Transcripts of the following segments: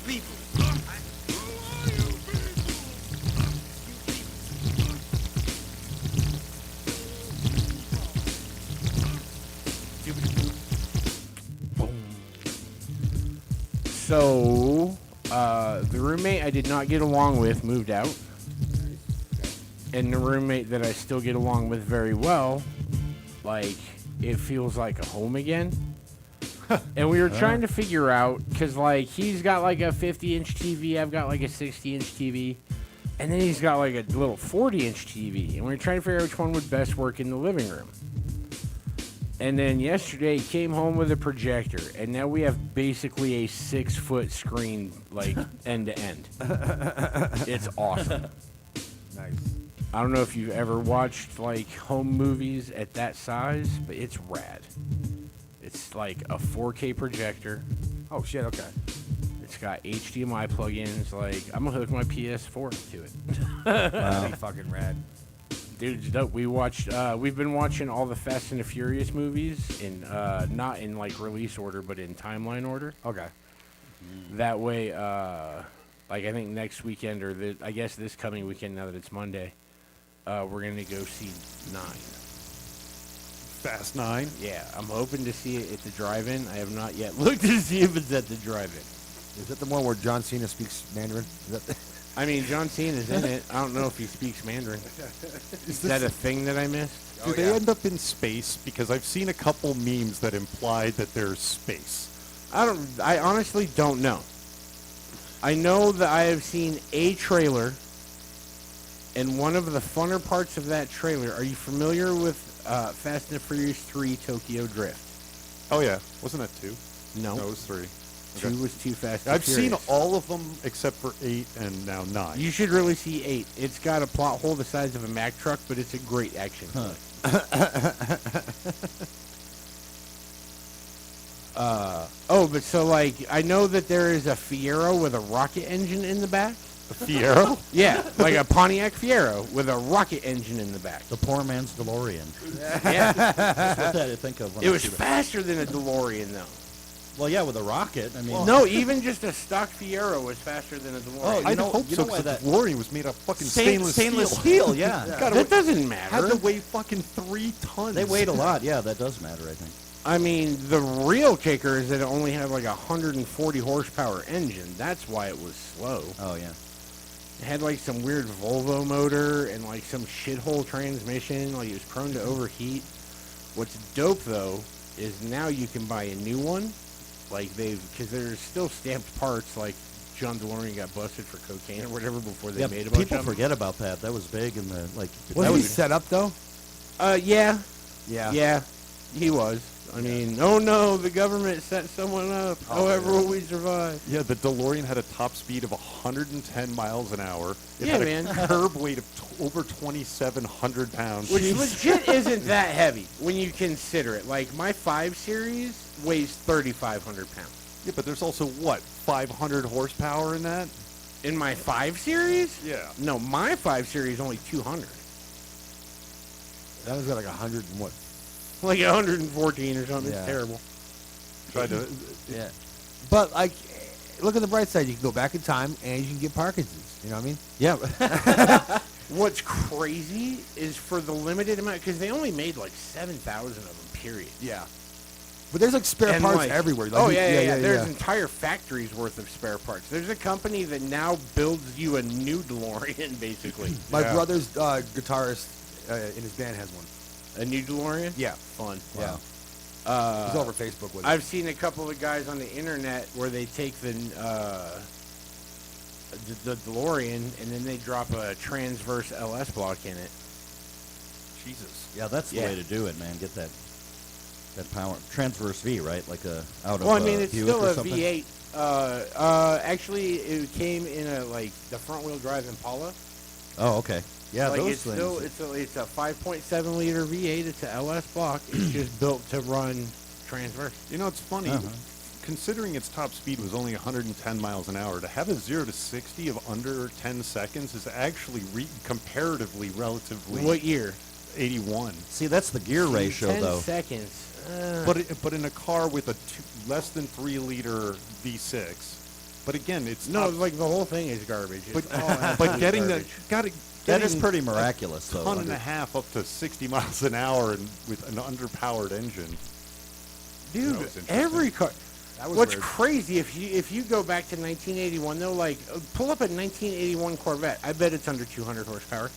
people? So, the roommate I did not get along with moved out. And the roommate that I still get along with very well, like, it feels like a home again. And we were trying to figure out, because, like, he's got, like, a 50-inch TV. I've got, like, a 60-inch TV. And then he's got, like, a little 40-inch TV. And we were trying to figure out which one would best work in the living room. And then yesterday, he came home with a projector, and now we have basically a 6-foot screen, like, end to end. It's awesome. Nice. I don't know if you've ever watched, like, home movies at that size, but it's rad. It's like a 4K projector. Oh, shit, okay. It's got HDMI plugins. Like, I'm gonna hook my PS4 to it. That'd be fucking rad. Dude, it's dope. We've been watching all the Fast and the Furious movies in, not in, like, release order, but in timeline order. Okay. That way, like, I think next weekend, or I guess this coming weekend, now that it's Monday, we're gonna go see 9. Fast 9? Yeah, I'm hoping to see it at the drive-in. I have not yet looked to see if it's at the drive-in. Is that the one where John Cena speaks Mandarin? Is that I mean, John Cena's in it. I don't know if he speaks Mandarin. Is that a thing that I missed? Do they end up in space? Because I've seen a couple memes that imply that there's space. I honestly don't know. I know that I have seen a trailer, and one of the funner parts of that trailer, are you familiar with Fast and the Furious 3 Tokyo Drift? Oh, yeah. Wasn't that 2? No. No, it was 3. 2 was too Fast and I've Furious. seen all of them except for 8 and now 9. You should really see 8. It's got a plot hole the size of a Mack truck, but it's a great action film. But so, like, I know that there is a Fiero with a rocket engine in the back. A Fiero? Yeah, like a Pontiac Fiero with a rocket engine in the back. The poor man's DeLorean. Yeah. That's what I think of when It I was see that. faster than a DeLorean, though. Well, yeah, with a rocket. I mean, No, even just a stock Fiero was faster than a DeLorean. Oh, I'd know- hope you so, know why because that- the DeLorean was made of fucking stainless steel. Yeah. That doesn't matter. Had to weigh fucking 3 tons. They weighed a lot. Yeah, that does matter, I think. I mean, the real kicker is that it only had like a 140 horsepower engine. That's why it was slow. Oh, yeah. It had like some weird Volvo motor and like some shithole transmission. Like it was prone to overheat. What's dope though is now you can buy a new one. Like because there's still stamped parts. Like John DeLorean got busted for cocaine or whatever before they made a bunch people of them. forget about that. That was big in the like. Was he set up, though? Yeah. Yeah. Yeah, he was. I mean, oh no, the government set someone up. However, will we survive? Yeah, the DeLorean had a top speed of 110 miles an hour. It Yeah, had man. a curb weight of over 2,700 pounds. Which legit isn't that heavy when you consider it. Like, my 5 Series weighs 3,500 pounds. Yeah, but there's also, what, 500 horsepower in that? In my 5 Series? Yeah. No, my 5 Series is only 200. That one's got like 100 and what? Like 114 or something. Yeah. It's terrible. Tried to... Yeah. But, like, look at the bright side. You can go back in time and you can get Parkinson's. You know what I mean? Yeah. What's crazy is for the limited amount, because they only made like 7,000 of them, period. Yeah. But there's like spare And, parts like, everywhere. Like, oh, yeah. There's entire factories worth of spare parts. There's a company that now builds you a new DeLorean, basically. My brother's guitarist in his band has one. A new DeLorean? Yeah. Fun. Yeah. He's over Facebook with it. I've seen a couple of guys on the internet where they take the DeLorean and then they drop a transverse LS block in it. Jesus. Yeah, that's the Yeah. way to do it, man. Get that power. Transverse V, right? Like out of Well, I mean, it's Buick still or a something? V8. Actually, it came in a like the front-wheel drive Impala. Oh, okay. Yeah, like those it's things. still it's a 5.7 liter V8. It's a LS block. It's just built to run transverse. You know, it's funny. Uh-huh. Considering its top speed was only 110 miles an hour, to have a 0 to 60 of under 10 seconds is actually comparatively relatively... What year? 81. See, that's the gear ratio, 10 though. seconds. But in a car with a less than 3 liter V6, But again, it's No, top, like the whole thing is garbage. but, It's all absolute but getting the garbage. That is getting pretty a miraculous, though. ton and a half up to 60 miles an hour and with an underpowered engine. Dude, That was interesting. every car. That was What's weird. crazy if you go back to 1981 though, like pull up a 1981 Corvette. I bet it's under 200 horsepower,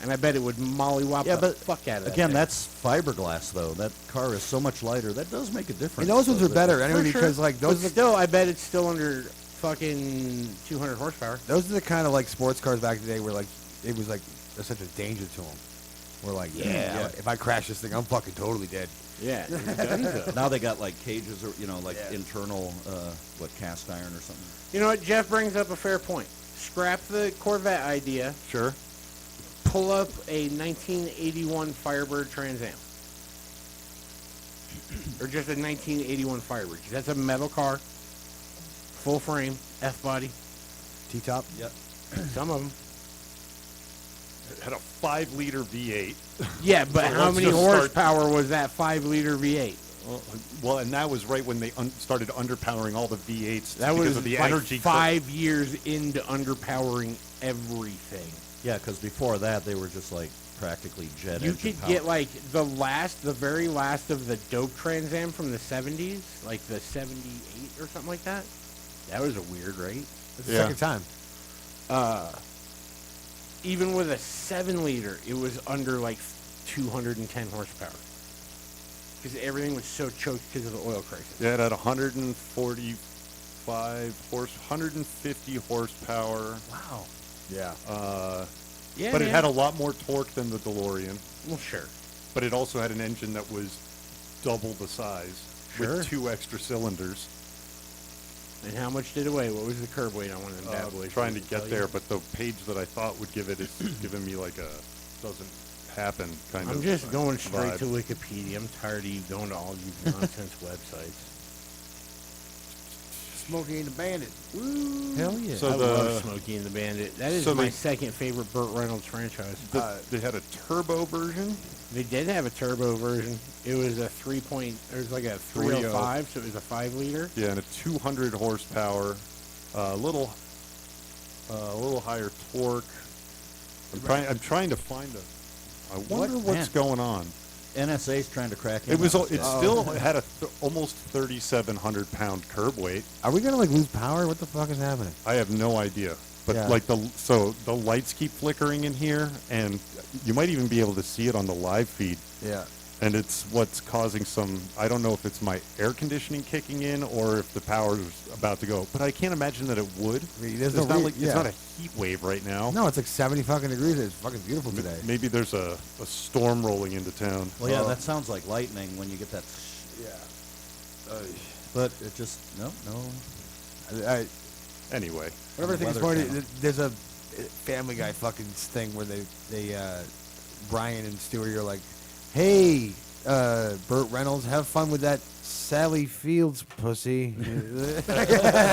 and I bet it would mollywop Yeah, the but fuck out of that Again, thing. that's fiberglass, though. That car is so much lighter. That does make a difference. And those ones so are that- better For anyway sure. because like But those still, I bet it's still under fucking 200 horsepower. those are the kind of like sports cars back in the day where like it was like there's such a danger to them. We're like, Yeah. if I crash this thing, I'm fucking totally dead. Yeah, it does. Now they got like cages or like Yeah. internal, cast iron or something. You know what? Jeff brings up a fair point. Scrap the Corvette idea. Sure. Pull up a 1981 Firebird Trans Am. Or just a 1981 Firebird. That's a metal car. Full frame. F-body. T-top. Yep. Some of them. It had a 5-liter V8. Yeah, but So how let's many just start- horsepower was that 5-liter V8? Well, and that was right when they started underpowering all the V8s That because was of the like energy. 5 years into underpowering everything. Yeah, because before that they were just like practically jet You engine could power. get like the very last of the dope Trans Am from the 70s, like the 78 or something like that. That was a weird rate. It's the Yeah. second time. Even with a 7-liter, it was under like 210 horsepower. Because everything was so choked because of the oil crisis. Yeah, it had 150 horsepower. Wow. Yeah. Yeah, But it man. had a lot more torque than the DeLorean. Well, sure. But it also had an engine that was double the size Sure. with 2 extra cylinders. And how much did it weigh? What was the curb weight on one of them bad boys? Trying to Does it tell get you? there, but the page that I thought would give it is giving me like a doesn't happen kind of. I'm just going straight vibe. to Wikipedia. I'm tired of you going to all these nonsense websites. Smokey and the Bandit. Hell yeah. So I the- love Smokey and the Bandit. That is so my they- second favorite Burt Reynolds franchise. They had a turbo version. They did have a turbo version. It was a it was like a 305, so it was a 5-liter. Yeah, and a 200 horsepower, a little higher torque. I'm trying to find a. I wonder what's Man. going on. NSA's trying to crack in. It was. on It this guy. still had a almost 3,700 pound curb weight. Are we gonna like lose power? What the fuck is happening? I have no idea. But Yeah. like the lights keep flickering in here, and you might even be able to see it on the live feed. Yeah. And it's what's causing some. I don't know if it's my air conditioning kicking in or if the power's about to go. But I can't imagine that it would. There's It's no not re- like yeah. it's not a heat wave right now. No, it's like 70 fucking degrees. It's fucking beautiful today. Maybe there's a storm rolling into town. Well, yeah, that sounds like lightning when you get that. Yeah. But it just no. Anyway, Whatever I think is Weather funny, channel. there's a Family Guy fucking thing where they Brian and Stewie are like, "Hey, Burt Reynolds, have fun with that Sally Fields pussy."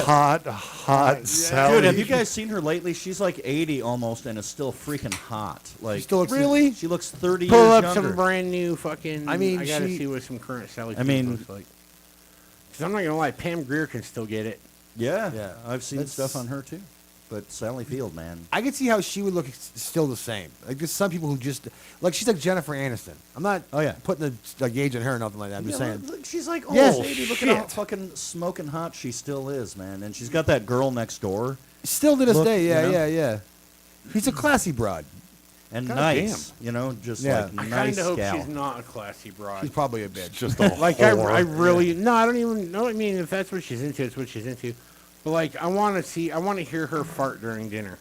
hot Sally. Dude, have you guys seen her lately? She's like 80 almost and is still freaking hot. Like still looks- Really? She looks 30 Pull years up younger. some brand new fucking. I mean, I gotta she- see what some current Sally. I mean- looks like. Because I'm not gonna lie, Pam Grier can still get it. Yeah, Yeah. I've seen That's- stuff on her too. But Sally Field, man. I could see how she would look still the same. Like there's some people who just like she's like Jennifer Aniston. I'm not putting a gauge on her or nothing like that. I'm just Yeah, saying. look, she's like old Yes. lady. Look at how Shit. fucking smoking hot she still is, man. And she's got that girl next door. Still to this Look, day, yeah, you know? yeah. He's a classy broad. And God nice, you know, just Yeah. like I nice kind of hope gal. she's not a classy broad. He's probably a bitch. Just a Like whore. I really no, I don't even know. I mean, if that's what she's into, it's what she's into. But like, I want to hear her fart during dinner.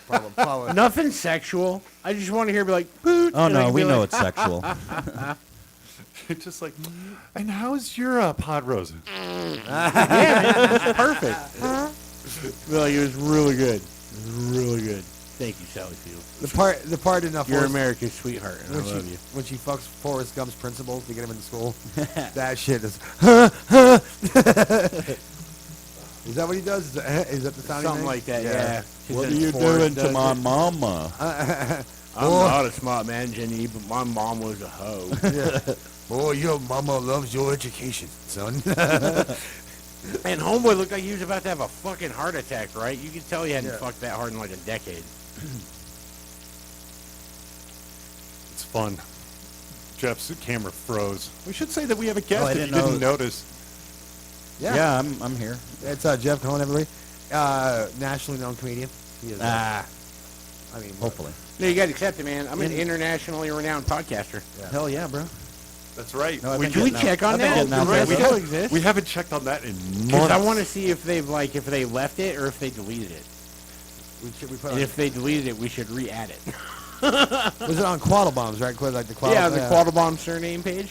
probably. Nothing sexual. I just want to hear her be like, "Poot," Oh and I no, can we be know like, it's sexual. It's just like, and how's your pod rosa? Yeah, man, it's perfect. Really, it was really good. It was really good. Thank you, Sally Field. The part enough. You're America's sweetheart, and I love you. When she fucks Forrest Gump's principal to get him into school, that shit is. Is that what he does? Is that the sound? he Something makes? like that, yeah. What are Then you Forrest doing to does my it. mama? I'm not a smart man, Jenny, but my mom was a hoe. Boy, your mama loves your education, son. And homeboy looked like he was about to have a fucking heart attack, right? You could tell he hadn't Yeah. fucked that hard in like a decade. It's fun. Jeff's camera froze. We should say that we have a guest Oh, I if didn't you didn't know. notice. Yeah, I'm here. It's Jeff Koehn, everybody. Nationally known comedian. He is. I mean, Hopefully. No, you got to accept it, man. I'm an In- internationally renowned podcaster. Yeah. Hell yeah, bro. That's right. No, I've we, been Can we getting out- check on I've been that? getting out Right, there, we bro. still exist? we haven't checked on that in Because months. I want to see if they've if they left it or if they deleted it. We put And on, if they deleted it, we should re-add it. was it on Quaddle Bombs, right? Like the Quaddle. Yeah, the Quaddlebomb surname page.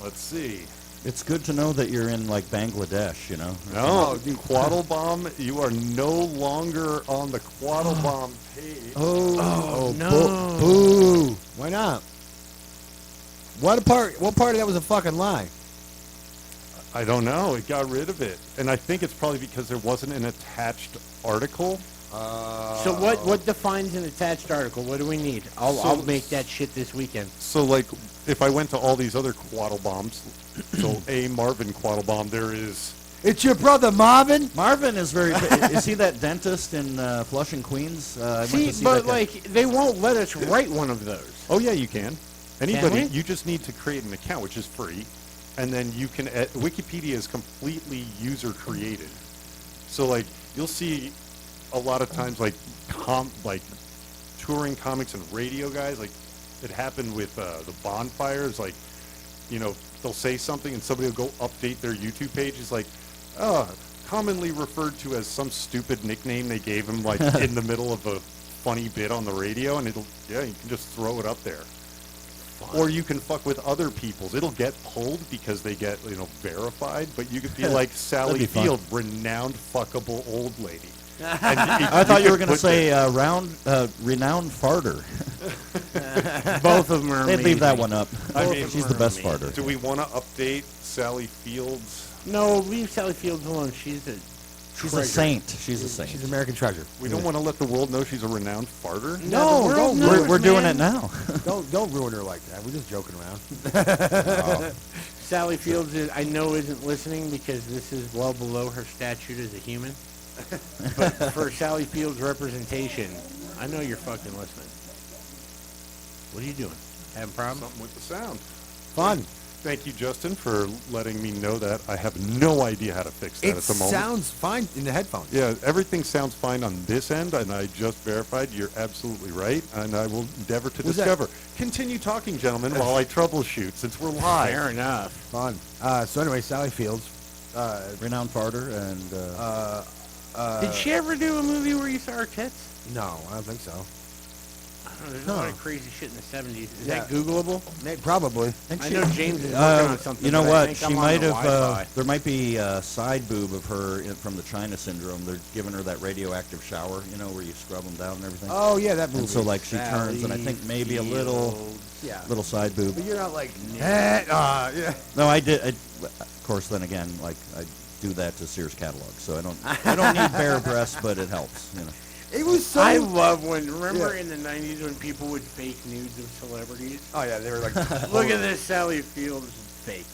Let's see. It's good to know that you're in like Bangladesh, you know. No, Oh, dude. Quaddle Bomb, you are no longer on the Quaddle Bomb page. Oh, no. Boo. Why not? What part of that was a fucking lie? I don't know. It got rid of it. And I think it's probably because there wasn't an attached article. So what defines an attached article? What do we need? I'll make that shit this weekend. So, like, if I went to all these other Quaddle Bombs, so a Marvin Quaddle Bomb, there is... It's your brother Marvin. Marvin is very. Is he that dentist in Flushing, Queens? I went See, to see but that guy. like they won't let us write one of those. Oh, yeah, you can. Anybody, we? you just need to create an account, which is free, and then you can... Wikipedia is completely user-created. So, like, you'll see a lot of times, like touring comics and radio guys, like, it happened with the bonfires, like, you know, they'll say something and somebody will go update their YouTube page. It's like, commonly referred to as some stupid nickname they gave him, like, in the middle of a funny bit on the radio, and you can just throw it up there. Or you can fuck with other people's. It'll get pulled because they get, verified, but you could be like Sally be fun. Field, renowned fuckable old lady. I thought you were could going to put say renowned farter. Both of them are They'd leave that amazing. one up. I mean, She's the best amazing. farter. Do we want to update Sally Fields? No, leave Sally Fields alone. She's a She's a saint. She's American treasure. We don't want to let the world know she's a renowned farter? No, the world don't knows, We're doing man. it now. Don't ruin her like that. We're just joking around. Sally Fields I know isn't listening because this is well below her statute as a human. But for Sally Fields' representation, I know you're fucking listening. What are you doing? Having problems? Something with the sound. Fun. Thank you, Justin, for letting me know that. I have no idea how to fix that It at the moment. sounds fine in the headphones. Yeah, everything sounds fine on this end, and I just verified you're absolutely right, and I will endeavor to Was that- discover. Continue talking, gentlemen, while I troubleshoot, since we're live. Fair enough. Fun. So anyway, Sally Fields. Renowned farter and Did she ever do a movie where you saw her tits? No, I don't think so. I don't know. There's a lot of crazy shit in the 70s. Is Yeah. that Googleable? Probably. I know James is working on something. you know but I what? think She I'm on might the have. Wi-Fi. There might be a side boob of her from the China syndrome. They're giving her that radioactive shower, where you scrub them down and everything. Oh yeah, that movie. and so like she turns, and I think maybe a little yeah. side boob. But you're not like yeah. No, I did. Of course, then again, like I do that to Sears catalog, so I don't need bare breasts, but it helps. It was so. I love remember Yeah. in the 90s when people would fake nudes of celebrities? Oh yeah, they were like. Look at this Sally Fields fake.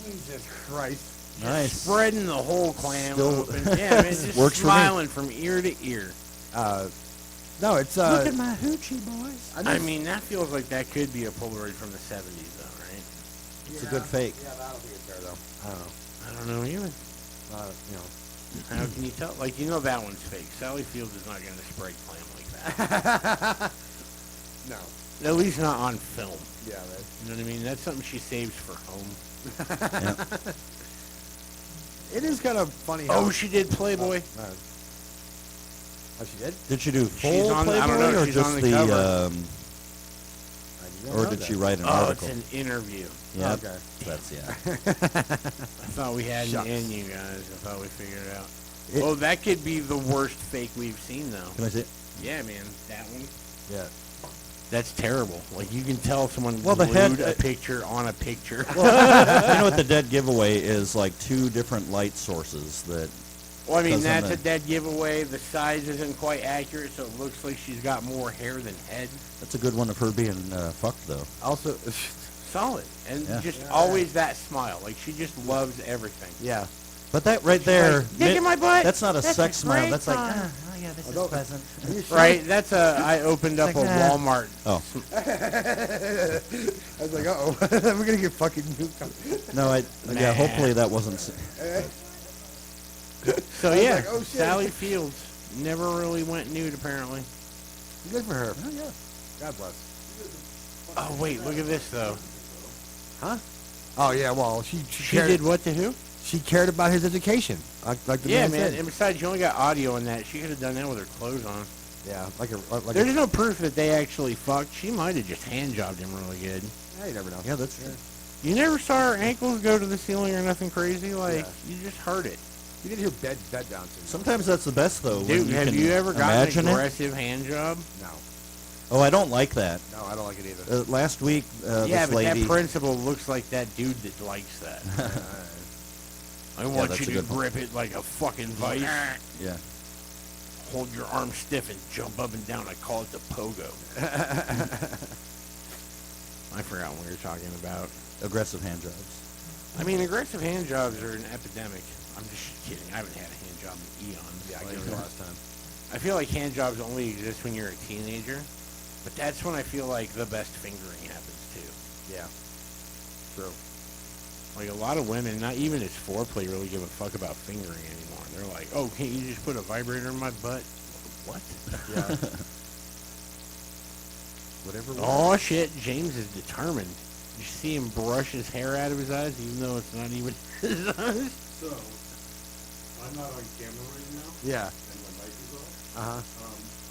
Jesus Christ. Nice. Spreading the whole clam Still- open. Yeah, man, just Works for me. smiling from ear to ear. No, it's my hoochie, boys. I mean, that feels like that could be a Polaroid from the 70s, though, right? It's a good fake. Yeah, I don't think it's there though. I don't know. I don't know either. How can you tell? Like, that one's fake. Sally Fields is not going to spread clam like that. No. At least not on film. Yeah. You know what I mean? That's something she saves for home. It is kind of funny. Oh, she did Playboy. Oh, she did. Did she do full She's on- I Playboy don't know, or she's just on the the? cover. Or did she write an Oh, article? it's an interview. Yeah, Okay. that's yeah. I thought we had Shucks. an in, you guys. I thought we figured it out. It- Oh, that could be the worst fake we've seen, though. Can I see it? Yeah, man, that one. Yeah. That's terrible. Like, you can tell someone Well, the glued head- a picture on a picture. You know what the dead giveaway is? Like 2 different light sources that. Well, I mean, Because on that's the- a dead giveaway. The size isn't quite accurate, so it looks like she's got more hair than head. That's a good one of her being fucked though. Also, solid, and Yeah. just always that smile. Like she just loves everything. Yeah. But that right there, "Dick in my butt." that's not a That's sex a smile. great That's like, sign. oh yeah, this is pleasant. Right, that's I opened up It's a like, Walmart. Oh. I was like, uh-oh, we're going to get fucking nuked. No, yeah, hopefully that wasn't. So yeah, like, oh, shit. Sally Fields never really went nude apparently. Good for her. Oh, yeah. God bless. Oh wait, look at this though. Huh? Oh, yeah, well, she She cared, did what to who? She cared about his education. Like the Yeah, man man. said. And besides, you only got audio in that. She could have done that with her clothes on. Yeah, like There's no proof that they actually fucked. She might have just hand jobbed him really good. Yeah, you never know. Yeah, that's true. You never saw her ankles go to the ceiling or nothing crazy. Like you just heard it. You didn't hear bed bouncing. Sometimes that's the best though. when Dude, have can you ever gotten imagine an it? aggressive hand job? No. Oh, I don't like that. No, I don't like it either. Last week, Yeah, this but lady. that principal looks like that dude that likes that. I want that's you a to good one. grip it like a fucking vice. Yeah. Hold your arm stiff and jump up and down. I call it the pogo. I forgot what we were talking about. Aggressive hand jobs. I mean, aggressive hand jobs are an epidemic. I'm just kidding. I haven't had a hand job in eons. Yeah, I Like, gave it last time. I feel like hand jobs only exist when you're a teenager, but that's when I feel like the best fingering happens too. Yeah. True. Like a lot of women, not even as foreplay, really give a fuck about fingering anymore. They're like, "Oh, can't you just put a vibrator in my butt?" What? Yeah. Whatever. Oh shit! James is determined. You see him brush his hair out of his eyes, even though it's not even his eyes. So, I'm not on camera right now, Yeah. and my mic is off. Uh-huh.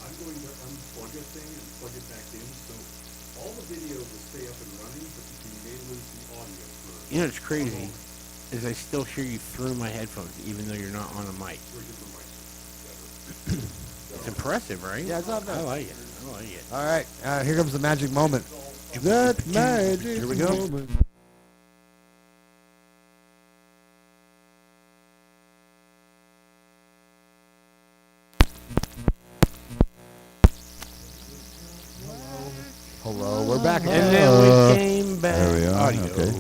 I'm going to unplug a thing and plug it back in, so all the video will stay up and running, but you may lose the audio for You know what's crazy is I still hear you through my headphones, even though you're not on a mic. the mic better. It's impressive, right? Yeah, it's not bad. I like it. I like it. All right. Here comes the magic moment. That magic Here we go. moment. Hello, we're back And again. then we came back. there we are, Audio. okay.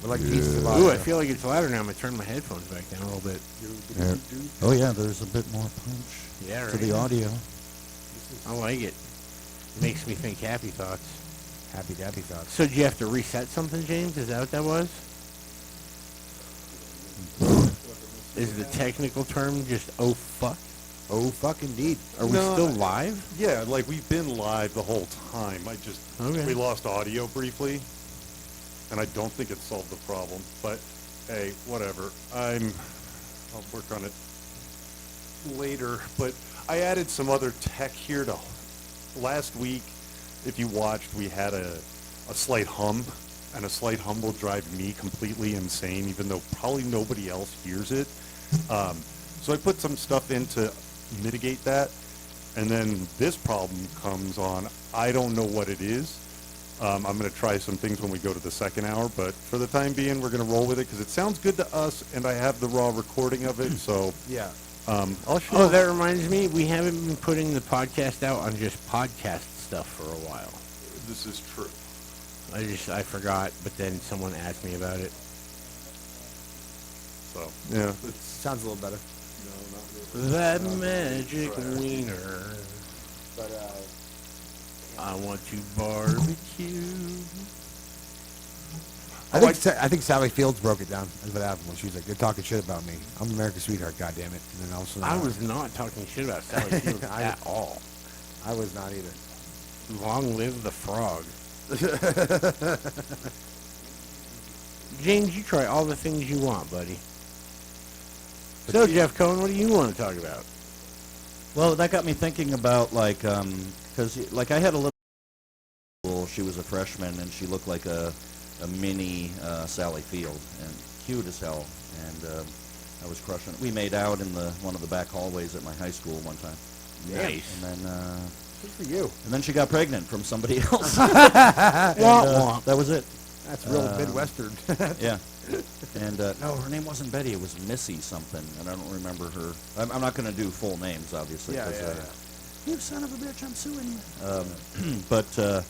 We're like pieces of Ooh, audio. I feel like it's louder now. I'm gonna turn my headphones back down a little bit. There. Oh yeah, there's a bit more punch Yeah, to the audio. I like it. Makes me think happy thoughts. Happy dappy thoughts. So did you have to reset something, James? Is that what that was? Is the technical term just oh fuck? Oh, fuck indeed. Are we No, still live? Yeah, like we've been live the whole time. Okay. We lost audio briefly, and I don't think it solved the problem. But hey, whatever. I'll work on it later. But I added some other tech here to last week. If you watched, we had a slight hum, and a slight hum will drive me completely insane, even though probably nobody else hears it. So I put some stuff in to mitigate that, and then this problem comes on. I don't know what it is. I'm going to try some things when we go to the second hour, but for the time being, we're going to roll with it because it sounds good to us, and I have the raw recording of it, so Yeah. I'll show Oh, that reminds me, we haven't been putting the podcast out on just podcast stuff for a while. This is true. I forgot, but then someone asked me about it. So, yeah, it's Sounds a little better. That magic wiener. But, I want to barbecue. I think Sally Fields broke it down. That's what happened when she was like, "They're talking shit about me. I'm America's sweetheart, goddammit." And then all of a sudden, I was not talking shit about Sally Fields at all. I was not either. Long live the frog. James, you try all the things you want, buddy. So, Jeff Koehn, what do you want to talk about? Well, that got me thinking about like, because like I had a little. She was a freshman and she looked like a mini Sally Field and cute as hell. And I was crushing it. We made out in one of the back hallways at my high school one time. Nice. And then. Good for you. And then she got pregnant from somebody else. Womp womp. That was it. That's real Midwestern. Yeah. And no, her name wasn't Betty. It was Missy something, and I don't remember her. I'm not going to do full names, obviously. Yeah, 'cause, yeah, yeah. 'Cause, uh, You son of a bitch! I'm suing you. But, but, uh,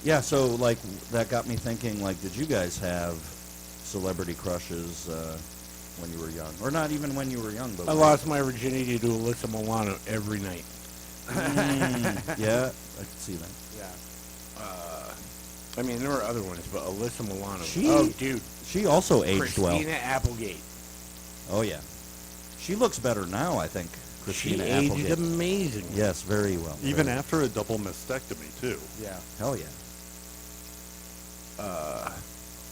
Yeah, so like that got me thinking. Like, did you guys have celebrity crushes when you were young, or not even when you were young? But I lost my virginity to Alyssa Milano every night. Yeah, I could see that. Yeah. I mean, there were other ones, but Alyssa Milano. She- Oh, dude. She also aged well. Christina Applegate. Oh yeah, she looks better now. I think Christina She aged Applegate. amazing. Yes, very well. Even very after a double mastectomy, too. Yeah. Hell yeah.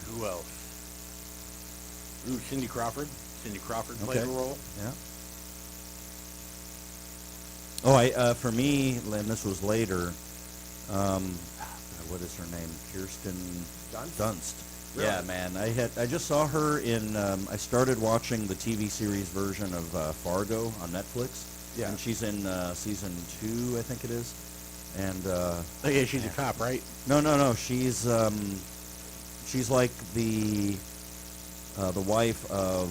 Who else? Ooh, Cindy Crawford. Cindy Crawford played Okay. a role. Yeah. Oh, for me, and this was later. What is her name? Kirsten Dunst. Really? Yeah, man. I just saw her in. I started watching the TV series version of Fargo on Netflix. Yeah. And she's in season 2, I think it is. And Oh, yeah, she's a cop, right? no. She's like the wife of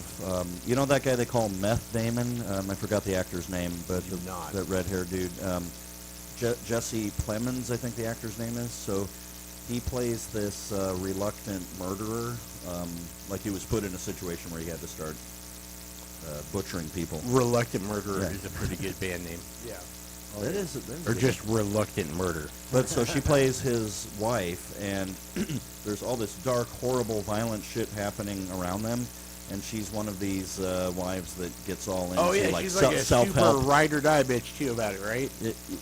you know that guy they call Meth Damon. I forgot the actor's name, but do not. that red-haired dude. Jesse Plemons, I think the actor's name is. So he plays this reluctant murderer. Like he was put in a situation where he had to start butchering people. Reluctant Murderer Yeah. is a pretty good band name. Yeah. That is Or just Reluctant Murder. But so she plays his wife, and there's all this dark, horrible, violent shit happening around them, and she's one of these wives that gets all into Oh, yeah, like she's like a super self-help. ride or die bitch, too, about it, right?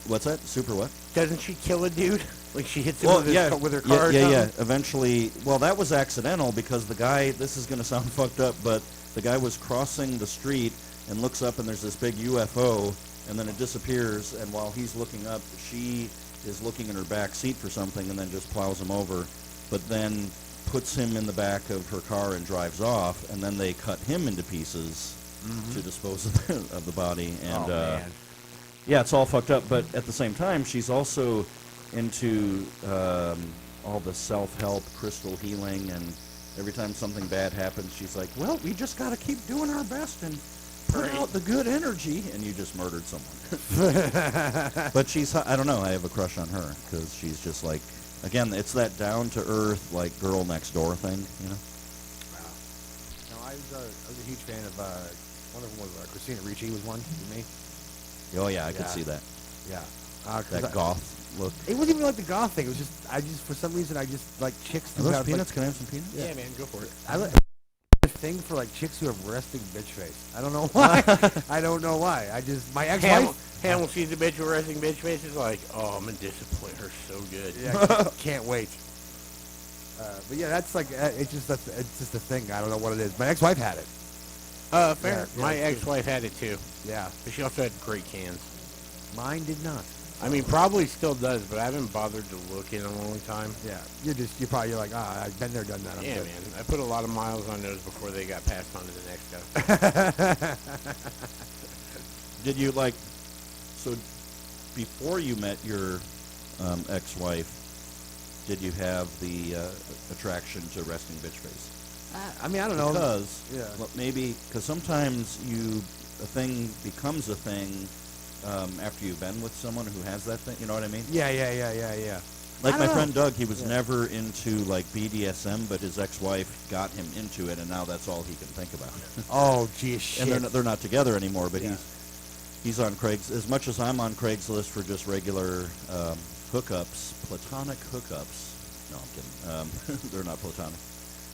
What's that? Super what? Doesn't she kill a dude? Like, she hits him Well, with, yeah, with her car or yeah. something? Eventually, well, that was accidental because the guy. This is going to sound fucked up, but the guy was crossing the street and looks up, and there's this big UFO, and then it disappears. And while he's looking up, she is looking in her back seat for something, and then just plows him over. But then puts him in the back of her car and drives off, and then they cut him into pieces to dispose of the body. And Oh, man. yeah, it's all fucked up. But at the same time, she's also into all the self-help, crystal healing, and every time something bad happens, she's like, well, we just got to keep doing our best and put Right. out the good energy. And you just murdered someone. But she's, I don't know, I have a crush on her because she's just like, again, it's that down-to-earth, like, girl next door thing, you know? Wow. No, I was a huge fan of, one of them was Christina Ricci was one for me. Oh, yeah, I could Yeah. see that. Yeah. 'Cause That goth look. It wasn't even like the goth thing. It was just, for some reason, I just like chicks Are who those have, peanuts? like, Can I have some peanuts? Yeah, man, go for it. I like a thing for like chicks who have resting bitch face. I don't know why. I don't know why. I just, my ex-wife. Hamill sees the bitch with resting bitch face is like, oh, I'm going to discipline her so good. Yeah, can't wait. But yeah, that's like, it's just a thing. I don't know what it is. My ex-wife had it. Fair. Yeah, My it's good. ex-wife had it, too. Yeah. But she also had great cans. Mine did not. I mean, probably still does, but I haven't bothered to look in a long time. Yeah. You're probably like, I've been there, done that. I'm Yeah, good. man. I put a lot of miles on those before they got passed on to the next guy. Did you like, so before you met your ex-wife, did you have the attraction to resting bitch face? I mean, I don't know. Because, Yeah. well, maybe, because sometimes a thing becomes a thing after you've been with someone who has that thing, you know what I mean? Yeah. Like I my don't friend know. Doug, he was never into like BDSM, but his ex-wife got him into it, and now that's all he can think about. Oh, geez, shit. And they're not together anymore, but Yeah. he's on Craigslist. As much as I'm on Craigslist for just regular hookups, platonic hookups. No, I'm kidding. They're not platonic.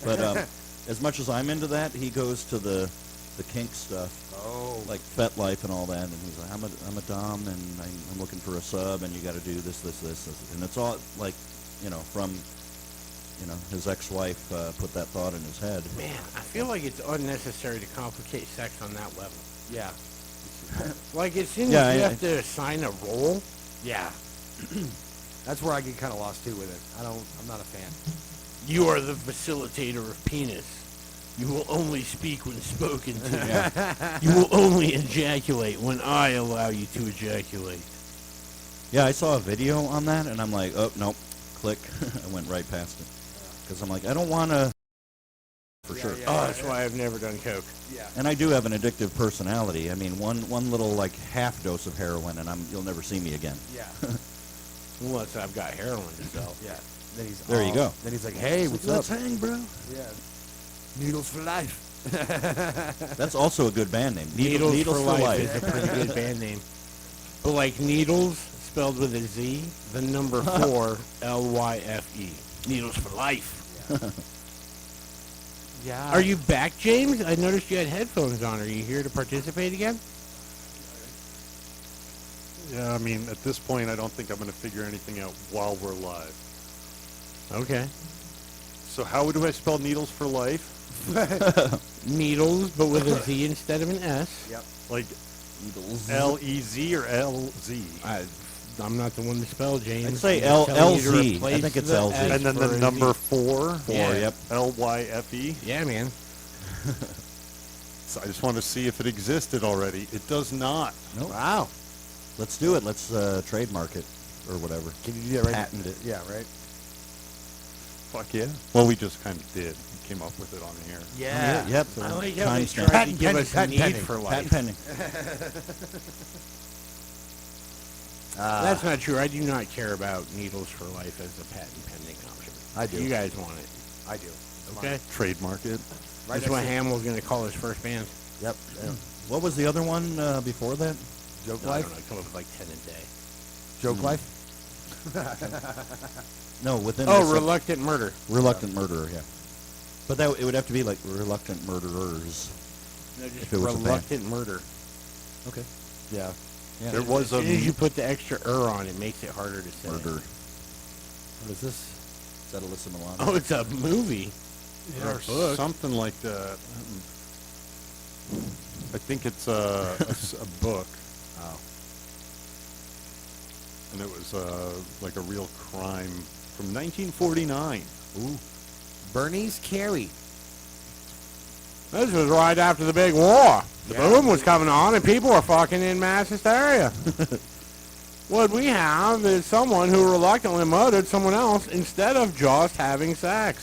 But as much as I'm into that, he goes to the kink stuff, like FetLife and all that, and he's like, I'm a dom, and I'm looking for a sub, and you got to do this, and it's all like, from his ex-wife put that thought in his head. Man, I feel like it's unnecessary to complicate sex on that level. Yeah. Like, as soon as Yeah, you I- have to assign a role, Yeah. That's where I get kind of lost too with it. I'm not a fan. you are the facilitator of penis. You will only speak when spoken to. You will only ejaculate when I allow you to ejaculate. Yeah, I saw a video on that, and I'm like, oh, nope, click. I went right past it. Because I'm like, I don't want to, for sure. yeah. Oh, that's why I've never done coke. Yeah. And I do have an addictive personality. I mean, one little, like, half dose of heroin, and you'll never see me again. Yeah. Unless I've got heroin to sell. Yeah. Then he's There you go. Then he's like, hey, what's up? Let's hang, bro. Yeah. Needles for life. That's also a good band name. Needles for Life is a pretty good band name. But like Needles, spelled with a Z, the number 4, L-Y-F-E. Needles for Life. Yeah. Are you back, James? I noticed you had headphones on. Are you here to participate again? Yeah, I mean, at this point, I don't think I'm going to figure anything out while we're live. Okay. So how do I spell needles for life? Needles, but with a Z instead of an S. Yep. Like Needles. L-E-Z or L-Z? I'm not the one to spell, James. I'd say I'm just telling you to LZ. I replace think it's the LZ. S And then for the a number Z. 4? Yeah. Yep. L-Y-F-E? Yeah, man. So I just want to see if it existed already. It does not. Nope. Wow. Let's do it. Let's trademark it or whatever. Can you do that right? Patent it. Yeah, right? Fuck yeah. Well, we just kind of did. We came up with it on here. Yeah. Yep. I like how they Timestamp. tried to Patent give pending, us patent need pending, for Patent life. pending. That's not true. I do not care about Needles for Life as a patent pending option. I do. You guys want it. I do. Okay? Trademark it. Right That's what next to- Hamill's going to call his first band. Yep. Yeah. What was the other one before that? Joke No, I life? don't know. Come up with like 10 a day. Joke life? No, within Oh, this, Reluctant Murder. Reluctant Murderer, yeah. But that it would have to be like Reluctant Murderers. No, just If it was a band. Reluctant Murder. Okay. Yeah. Yeah. There was As a soon as you put the extra on, it makes it harder to say. Murder. What is this? Is that Alyssa Milano? Oh, it's a movie. or Or a book. something like that. I think it's a book, Oh. and it was like a real crime from 1949. Ooh. Bernice Carey. This was right after the big war. The Yeah. boom was coming on, and people were fucking in mass hysteria. What we have is someone who reluctantly murdered someone else instead of just having sex.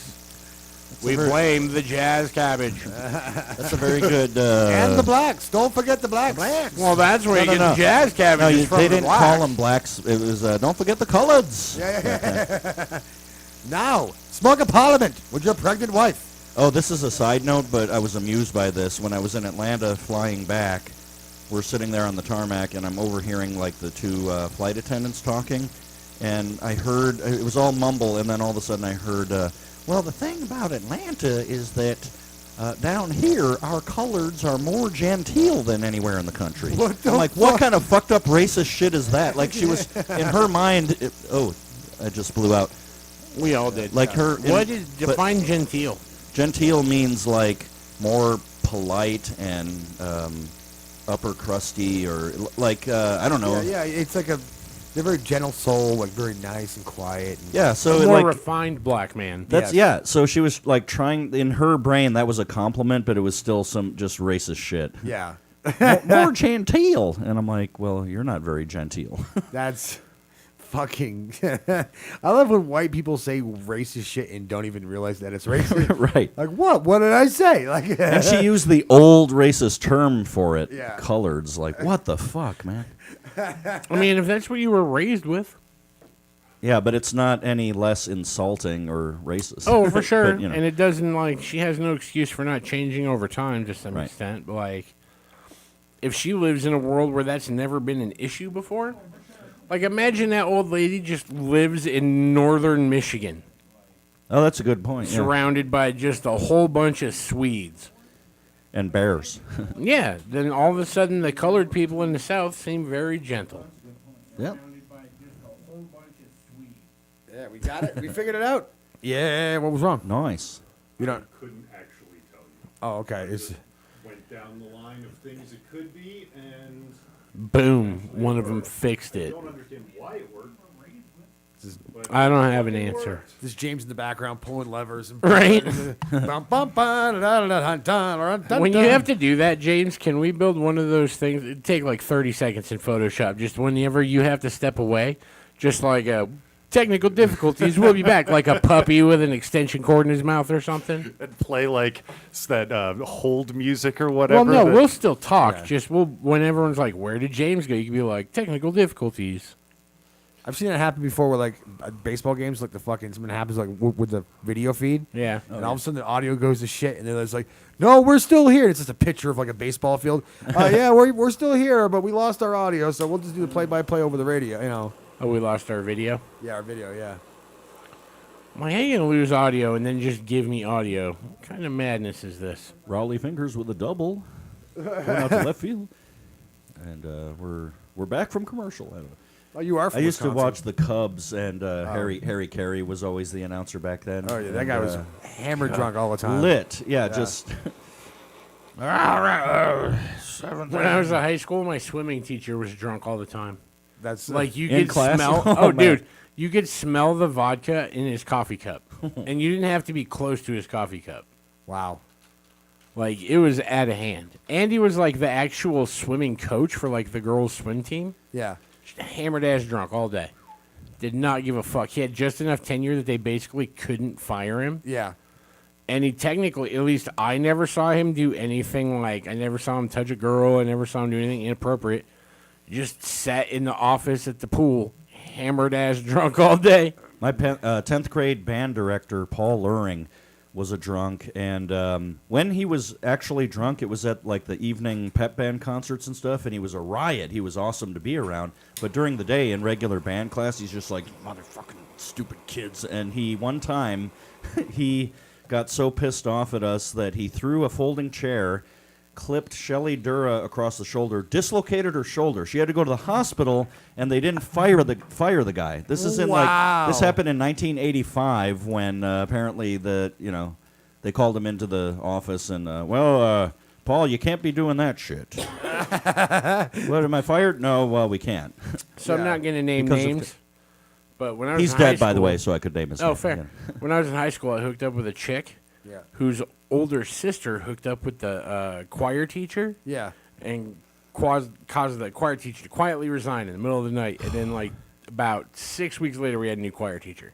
We blame the jazz cabbage. That's a very good. And the blacks. Don't forget the blacks. Well, that's where No, you no, get the no. jazz cabbage No, is from they the didn't blacks. call them blacks. It was don't forget the coloreds. Yeah. Now, smoke a parliament with your pregnant wife. Oh, this is a side note, but I was amused by this. When I was in Atlanta flying back, we're sitting there on the tarmac, and I'm overhearing like the two flight attendants talking, and I heard it was all mumble, and then all of a sudden I heard, well, the thing about Atlanta is that down here our coloreds are more genteel than anywhere in the country. What the I'm like, what kind of fucked up racist shit is that? Like she was in her mind. I just blew out. We all did. Like her. What is define genteel? Genteel means like more polite and upper crusty, or like I don't know. Yeah, it's like they're very gentle soul, like very nice and quiet. And Yeah, so A more like refined black man. that's Yes. yeah. So she was like trying in her brain that was a compliment, but it was still some just racist shit. yeah. More genteel, and I'm like, well, you're not very genteel. That's fucking. I love when white people say racist shit and don't even realize that it's racist. Right. Like what? What did I say? Like. And she used the old racist term for it, Yeah. coloreds. Like, what the fuck, man? I mean, if that's what you were raised with. Yeah, but it's not any less insulting or racist. Oh, for sure. But, you know. And it doesn't, like, she has no excuse for not changing over time to some Right. extent. But, like, if she lives in a world where that's never been an issue before, like, imagine that old lady just lives in northern Michigan, Oh, that's a good point. Yeah. surrounded by just a whole bunch of Swedes. And bears. Yeah, then all of a sudden the colored people in the South seem very gentle. Yep. Yeah, we got it. We figured it out. Yeah. What was wrong? Nice. You don't. Couldn't actually tell you. Oh, okay. It's. Went down the line of things it could be, and Boom, one of them fixed it. don't understand why it worked. I don't have an answer. This James in the background pulling levers. And Right. When you have to do that, James, can we build one of those things? It'd take like 30 seconds in Photoshop. Just whenever you have to step away, just like technical difficulties, we'll be back. Like a puppy with an extension cord in his mouth or something. And play like that hold music or whatever. Well, no, that- we'll still talk. Yeah. Just when everyone's like, "Where did James go?" You can be like, "Technical difficulties." I've seen it happen before with like baseball games, like the fucking something happens like with the video feed. Yeah. And all of a sudden the audio goes to shit, and then it's like, no, we're still here. It's just a picture of like a baseball field. Yeah, we're still here, but we lost our audio, so we'll just do the play-by-play over the radio. You know. Oh, we lost our video. Yeah, our video. Yeah. I'm like, how you gonna lose audio and then just give me audio? What kind of madness is this? Raleigh Fingers with a double. Going out to left field. And we're back from commercial. Oh, you are. From I used to Wisconsin. watch the Cubs, and Harry Carey was always the announcer back then. Oh yeah, that And, guy was hammered drunk all the time. lit. Yeah, just When I was in high school, my swimming teacher was drunk all the time. That's Like you In could class? smell. Oh, Oh, man. dude, you could smell the vodka in his coffee cup, and you didn't have to be close to his coffee cup. wow. Like it was out of hand. Andy was like the actual swimming coach for like the girls' swim team. Yeah. Just hammered ass drunk all day. Did not give a fuck. He had just enough tenure that they basically couldn't fire him. Yeah. And he technically, at least I never saw him do anything like, I never saw him touch a girl. I never saw him do anything inappropriate. Just sat in the office at the pool, hammered ass drunk all day. my 10th grade band director, Paul Luring, was a drunk. And when he was actually drunk, it was at like the evening pep band concerts and stuff, and he was a riot. He was awesome to be around. But during the day in regular band class, he's just like, motherfucking stupid kids. And one time, he got so pissed off at us that he threw a folding chair, clipped Shelley Dura across the shoulder, dislocated her shoulder. She had to go to the hospital, and they didn't fire the guy. This is Wow. this happened in 1985 when apparently they called him into the office and Paul, you can't be doing that shit. What, am I fired? No, well, we can't. So I'm Yeah. not going to name Because of names. But when I was He's in high dead, by the school- way, so I could name his name. Oh, fair. When I was in high school, I hooked up with a chick Yeah. whose older sister hooked up with the choir teacher Yeah. and caused the choir teacher to quietly resign in the middle of the night. And then, like, about 6 weeks later, we had a new choir teacher.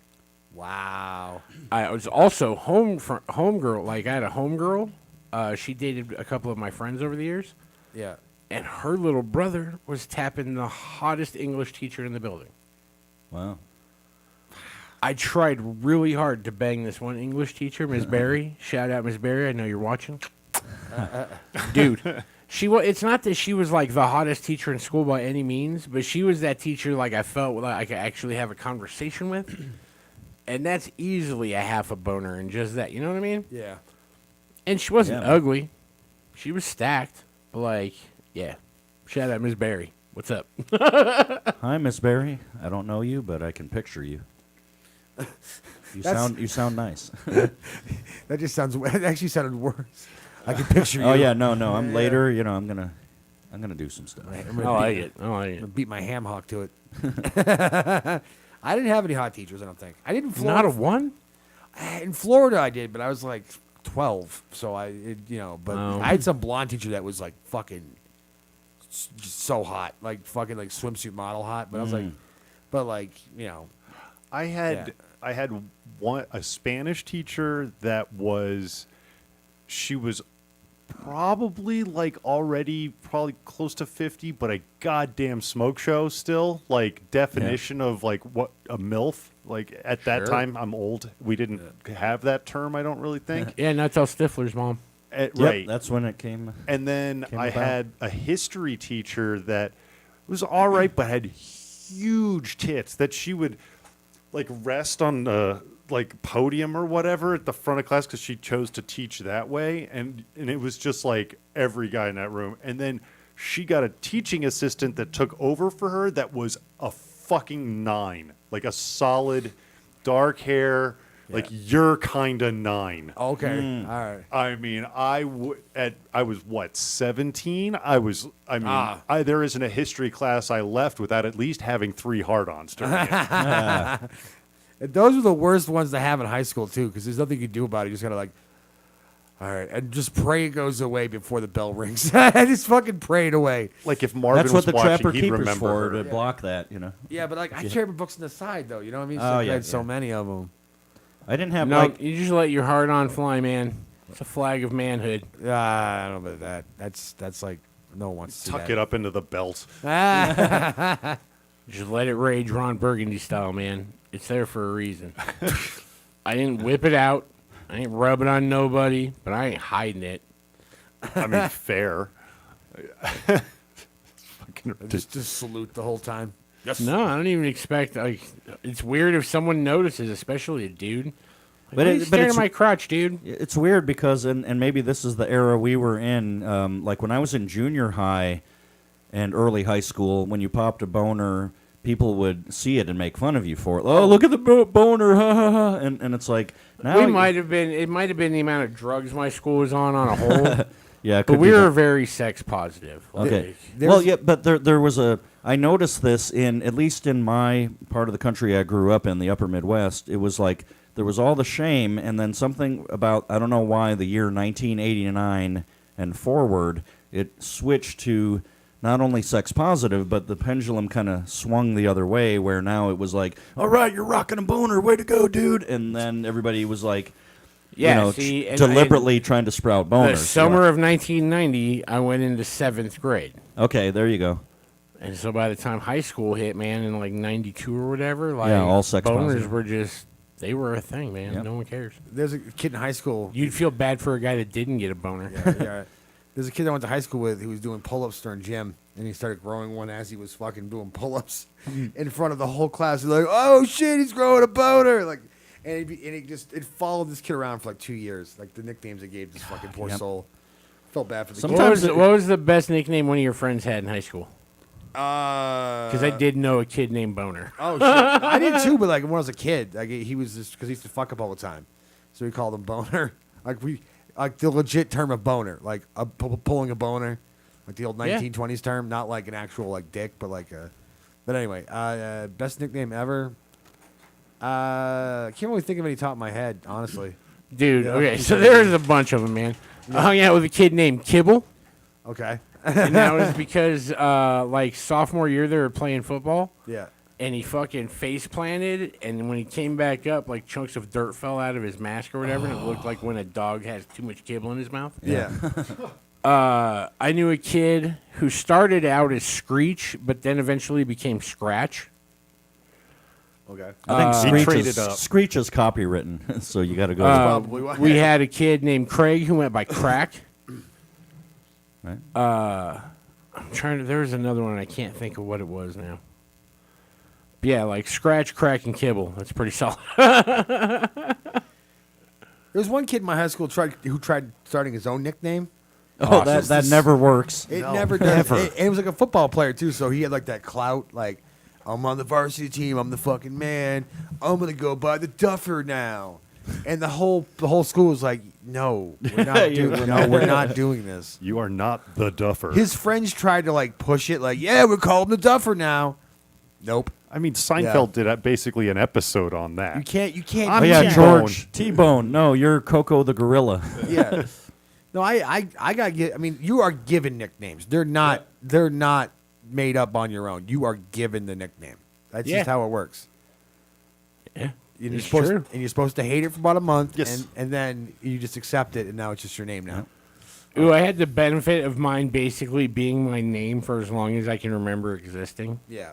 Wow. I was also homegirl. Like, I had a homegirl. She dated a couple of my friends over the years. Yeah. And her little brother was tapping the hottest English teacher in the building. Wow. I tried really hard to bang this one English teacher, Miss Barry. Shout out, Miss Barry. I know you're watching. Dude, it's not that she was like the hottest teacher in school by any means, but she was that teacher like I felt like I could actually have a conversation with. And that's easily a half a boner and just that. You know what I mean? Yeah. And she wasn't Yeah, man. ugly. She was stacked. But like, yeah. Shout out, Miss Barry. What's up? Hi, Miss Barry. I don't know you, but I can picture you. You sound nice. That just sounds. It actually sounded worse. I can picture you. Oh yeah, no, I'm later. I'm gonna do some stuff. I'm I gonna like beat, it. I like I'm it. gonna beat my ham hock to it. I didn't have any hot teachers. I don't think I did in Not Florida. a one? In Florida, I did, but I was like 12, so But Oh. I had some blonde teacher that was like fucking just so hot, like fucking like swimsuit model hot. But I was like, I had a Spanish teacher that she was probably like already probably close to 50, but a goddamn smoke show still. Like definition of like what a MILF. Like at that Sure. time, I'm old. We didn't have that term. I don't really think. Yeah, not till Stifler's mom. Yep, Right. that's when it came. And then Came I about. had a history teacher that was all right, but had huge tits that she would like rest on the like podium or whatever at the front of class because she chose to teach that way, and it was just like every guy in that room. And then she got a teaching assistant that took over for her that was a fucking 9, like a solid dark hair. Like you're kind of 9. okay, all right. I mean, I was what 17. There isn't a history class I left without at least having 3 hard-ons during it. And those are the worst ones to have in high school too, because there's nothing you can do about it. You just gotta like, all right, and just pray it goes away before the bell rings. I just fucking pray it away. Like if Marvin That's what was the watching, Trapper he'd Keeper's remember for, her. to block that. Yeah, but like I carry my books on the side though. You know what I mean? So Oh, I yeah, had so yeah. many of them. I didn't have No, like you just let your heart on fly, man. It's a flag of manhood. I don't know about that. That's like no one wants to see Tuck that. it up into the belt. Just let it rage Ron Burgundy style, man. It's there for a reason. I didn't whip it out. I ain't rub it on nobody, but I ain't hiding it. I mean, fair. Just salute the whole time. Yes. No, I don't even expect. Like, it's weird if someone notices, especially a dude. Like, But why are it- you but staring at it's- my crotch, dude. It's weird because, and maybe this is the era we were in, like when I was in junior high and early high school, when you popped a boner, people would see it and make fun of you for it. Oh, look at the boner, ha ha ha. And it's like, now. We might have been. It might have been the amount of drugs my school was on a whole. Yeah, it But could we be were that. very sex positive. Okay. There's- Well, yeah, but there was a. I noticed this at least in my part of the country I grew up in, the upper Midwest. It was like there was all the shame, and then something about, I don't know why, the year 1989 and forward, it switched to not only sex positive, but the pendulum kind of swung the other way, where now it was like, all right, you're rocking a boner, way to go, dude. And then everybody was like, Yeah, see, and- deliberately trying to sprout boners. The summer of 1990, I went into 7th grade. Okay, there you go. And so by the time high school hit, man, in like 92 or whatever, like Yeah, all sex boners positive. were just, they were a thing, man. Yep. No one cares. There's a kid in high school. You'd feel bad for a guy that didn't get a boner. Yeah. There's a kid I went to high school with who was doing pull-ups during gym, and he started growing one as he was fucking doing pull-ups in front of the whole class. They're like, "Oh shit, he's growing a boner!" Like, and it followed this kid around for like 2 years. Like the nicknames they gave this fucking poor Yep. soul. Felt bad for the Sometimes kid. What was the best nickname one of your friends had in high school? Because Because I did know a kid named Boner. Oh shit, I did too. But like when I was a kid, like he was just because he used to fuck up all the time, so we called him boner. Like the legit term of boner, like pulling a boner, like the old Yeah. 1920s term, not like an actual like dick, but like a. But anyway, best nickname ever. I can't really think of any top of my head, honestly. Dude, Yeah. okay, so there's a bunch of them, man. I hung out with a kid named Kibble, Okay. and that was because, like, sophomore year they were playing football, Yeah. and he fucking face planted, and when he came back up, like, chunks of dirt fell out of his mask or whatever, and it looked like when a dog has too much kibble in his mouth. Yeah. I knew a kid who started out as Screech, but then eventually became Scratch. Okay. I think He Screech traded is, up. Screech is copywritten, so you got to go. Probably why. We had a kid named Craig who went by Crack. Right. I'm trying to. There was another one. I can't think of what it was now. But yeah, like Scratch, Crack, and Kibble. That's pretty solid. There was one kid in my high school who tried starting his own nickname. Oh, that never works. It never does. And it was like a football player too, so he had like that clout. Like, I'm on the varsity team. I'm the fucking man. I'm gonna go by the Duffer now. And the whole school was like, no, we're not we're not doing this. You are not the Duffer. His friends tried to like push it, like, yeah, we're calling the Duffer now. Nope. I mean, Seinfeld did basically an episode on that. You can't. Oh I'm yeah, T-Bone. George T-Bone. No, you're Coco the gorilla. Yeah. No, I got get. I mean, you are given nicknames. They're not made up on your own. You are given the nickname. That's Yeah. just how it works. Yeah, And it's true. you're supposed to hate it for about a month, Yes. and then you just accept it, and now it's just your name now. Ooh, I had the benefit of mine basically being my name for as long as I can remember existing. Yeah,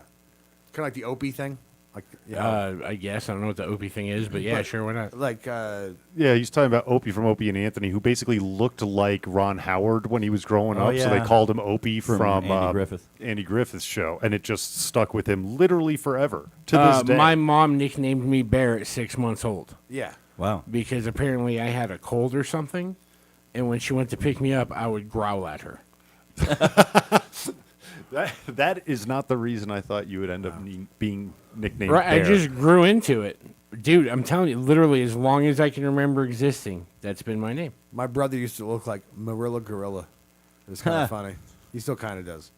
kind of like the Opie thing, like I guess I don't know what the Opie thing is, but yeah, But- sure, why not? like Yeah, he's talking about Opie from Opie and Anthony, who basically looked like Ron Howard when he was growing Oh, up. So they yeah. called him Opie From from Andy Griffith. Andy Griffith's show, and it just stuck with him literally forever to this day. My mom nicknamed me Bear at 6 months old yeah. Wow. because apparently I had a cold or something, and when she went to pick me up, I would growl at her. That is not the reason I thought you would end up being nicknamed Right, I Bear. just grew into it. Dude, I'm telling you, literally, as long as I can remember existing, that's been my name. My brother used to look like Marilla Gorilla. It was kind of funny. He still kind of does.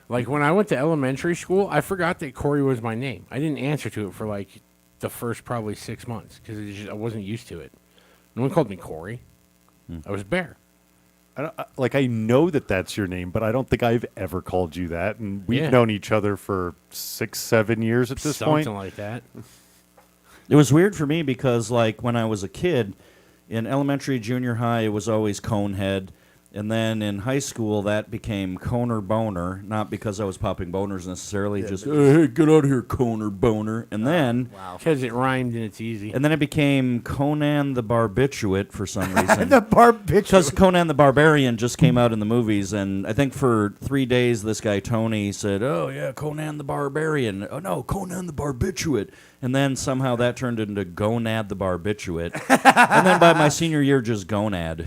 Like, when I went to elementary school, I forgot that Corey was my name. I didn't answer to it for, like, the first probably 6 months because I wasn't used to it. No one called me Corey. I was Bear. I know that that's your name, but I don't think I've ever called you that. And we've Yeah. known each other for 6, 7 years at this Something point. like that. It was weird for me because, like, when I was a kid, in elementary, junior high, it was always Conehead. And then in high school, that became Koehner Boner, not because I was popping boners necessarily, just, hey, get out of here, Koehner Boner. And then... Wow. Because it rhymed and it's easy. And then it became Conan the Barbituate for some reason. The barbituate. Because Conan the Barbarian just came out in the movies, and I think for 3 days this guy Tony said, "Oh yeah, Conan the Barbarian." Oh no, Conan the Barbituate. And then somehow that turned into Gonad the Barbiturate. And then by my senior year, just Gonad.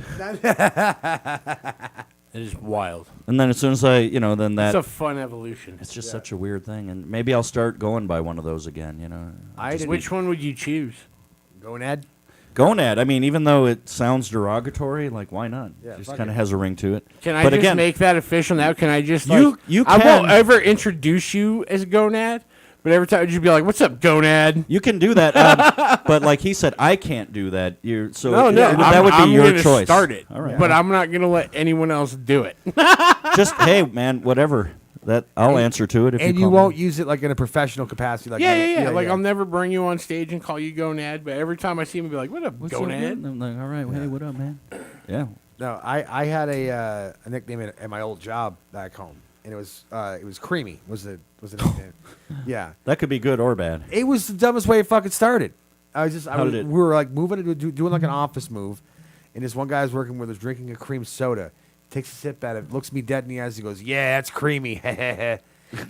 It is wild. And then as soon as I, then that... It's a fun evolution. It's just such a weird thing, and maybe I'll start going by one of those again. Which one would you choose? Gonad? Gonad. I mean, even though it sounds derogatory, like why not? Yeah, Just fuck kind of it. has a ring to it. Can I But just again, make that official now? Can I just You I won't can. ever introduce you as Gonad, but every time you'd be like, "What's up, Gonad?" You can do that, but like he said, I can't do that. That would be I'm your gonna choice. Start it, All right. but I'm not gonna let anyone else do it. Just hey, man, whatever. That I'll answer to it if And you you call won't me. use it like in a professional capacity. Like Yeah. Like I'll never bring you on stage and call you Gonad, but every time I see him, I'll be like, "What up, What's up, Gonad?" man? I'm like, all right, hey, what up, man? Yeah. No, I had a nickname at my old job back home, and it was Creamy. Was the nickname? Yeah, That could be good or bad. it was the dumbest way it fucking started. How did it- We were like moving, doing like an office move, and this one guy I was working with was drinking a cream soda. Takes a sip at it, looks me dead in the eyes, and goes, "Yeah, that's creamy." And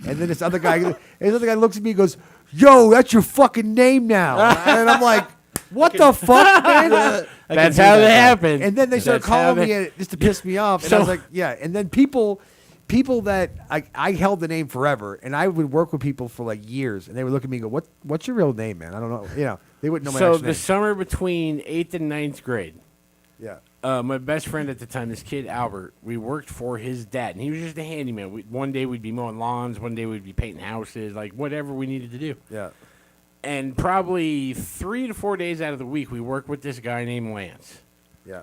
then this other guy looks at me and goes, "Yo, that's your fucking name now." And I'm like, "What the fuck, man?" That's how that happened. And then they started That's how calling me it just to piss me off. And I was So- like, yeah. And then people that I held the name forever, and I would work with people for like years, and they would look at me and go, "What's your real name, man?" I don't know. They wouldn't know my So actual the name. summer between 8th and 9th grade, Yeah. my best friend at the time, this kid Albert, we worked for his dad, and he was just a handyman. One day we'd be mowing lawns, one day we'd be painting houses, like whatever we needed to do. Yeah. And probably 3 to 4 days out of the week, we worked with this guy named Lance. Yeah.